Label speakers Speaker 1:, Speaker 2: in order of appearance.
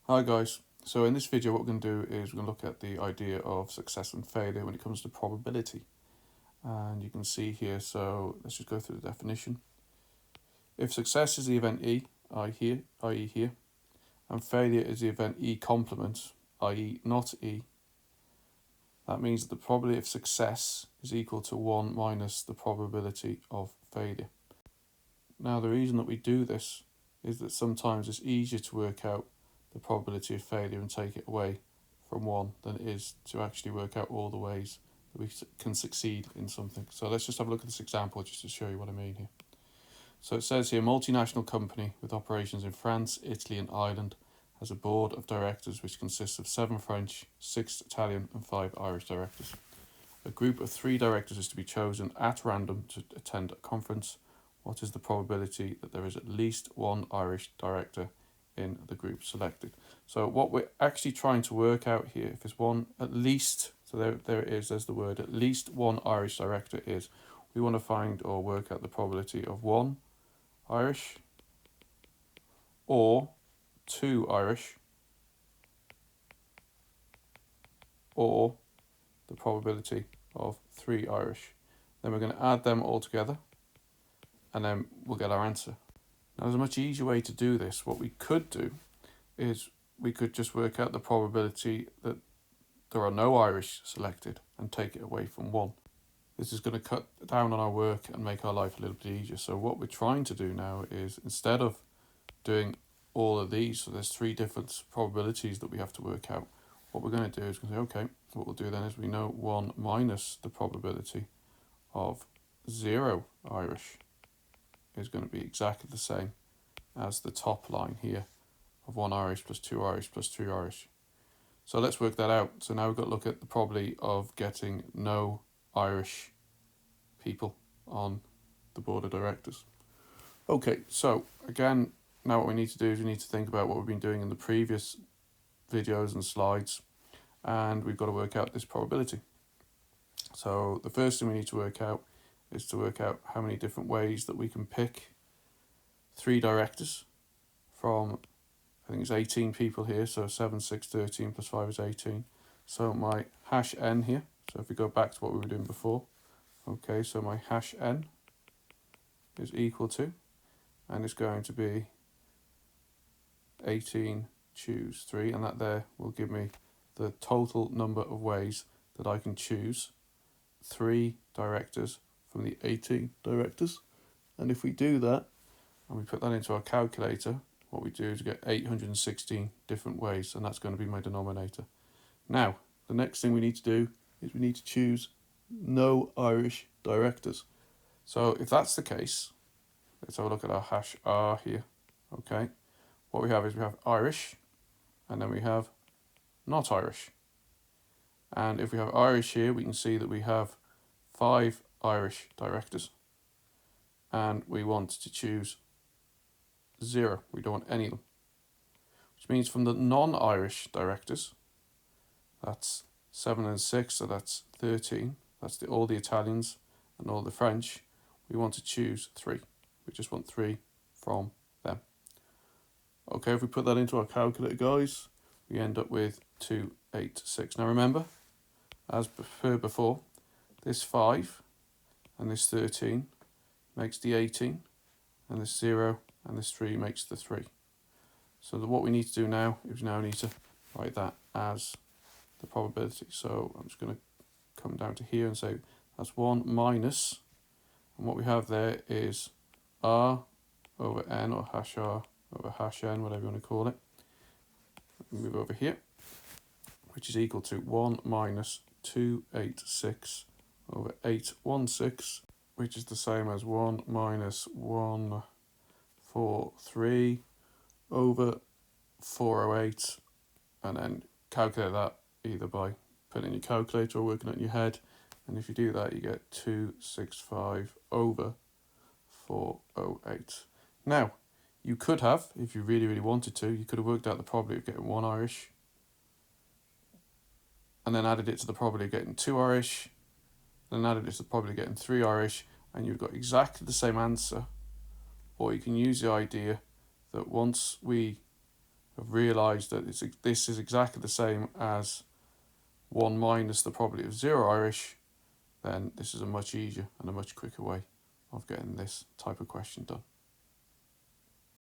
Speaker 1: Hi guys, so in this video what we're going to do is we're going to look at the idea of success and failure when it comes to probability. And you can see here, so let's just go through the definition. If success is the event E, i.e. here, and failure is the event E complement, i.e. not E, that means that the probability of success is equal to 1 minus the probability of failure. Now the reason that we do this is that sometimes it's easier to work out the probability of failure and take it away from 1 than it is to actually work out all the ways that we can succeed in something. So let's just have a look at this example just to show you what I mean here. So it says here, multinational company with operations in France, Italy and Ireland has a board of directors which consists of 7 French, 6 Italian and 5 Irish directors. A group of 3 directors is to be chosen at random to attend a conference. What is the probability that there is at least one Irish director in the group selected? So what we're actually trying to work out here, if there's one at least, so there it is, there's the word, at least one Irish director is, we want to find or work out the probability of 1 Irish or 2 Irish or the probability of 3 Irish. Then we're going to add them all together and then we'll get our answer. Now there's a much easier way to do this. What we could do is we could just work out the probability that there are no Irish selected and take it away from 1. This is going to cut down on our work and make our life a little bit easier. So what we're trying to do now is, instead of doing all of these, so there's 3 different probabilities that we have to work out, what we're going to do is we're going to say, okay, what we'll do then is we know 1 minus the probability of 0 Irish is going to be exactly the same as the top line here of 1 Irish plus 2 Irish plus 3 Irish. So let's work that out. So now we've got to look at the probability of getting no Irish people on the board of directors. Okay, so again, now what we need to do is we need to think about what we've been doing in the previous videos and slides, and we've got to work out this probability. So the first thing we need to work out is to work out how many different ways that we can pick 3 directors from, I think it's 18 people here, so 7, 6, 13 plus 5 is 18. So my hash n here, so if we go back to what we were doing before, okay, so my hash n is equal to, and it's going to be 18 choose 3, and that there will give me the total number of ways that I can choose 3 directors from the 18 directors. And if we do that and we put that into our calculator, what we do is get 816 different ways, and that's going to be my denominator. Now the next thing we need to do is we need to choose no Irish directors. So if that's the case, let's have a look at our hash R here. Okay, what we have is we have Irish and then we have not Irish. And if we have Irish here, we can see that we have 5 Irish directors, and we want to choose 0. We don't want any of them, which means from the non-Irish directors, that's 7 and 6, so that's 13. That's all the Italians and all the French. We want to choose 3. We just want 3 from them. Okay, if we put that into our calculator, guys, we end up with 286. Now remember, as per before, this 5 and this 13 makes the 18, and this 0 and this 3 makes the 3. So what we need to do now is we now need to write that as the probability. So I'm just going to come down to here and say that's 1 minus, and what we have there is R over N, or hash R over hash N, whatever you want to call it. Move over here, which is equal to 1 minus 286 over 816, which is the same as 1 minus 143 over 408, and then calculate that either by putting in your calculator or working it in your head, and if you do that you get 265 over 408. Now you could have, if you really wanted to, you could have worked out the probability of getting 1 Irish and then added it to the probability of getting 2 Irish, then added it to the probability of getting 3 Irish, and you've got exactly the same answer. Or you can use the idea that once we have realised that this is exactly the same as 1 minus the probability of 0 Irish, then this is a much easier and a much quicker way of getting this type of question done.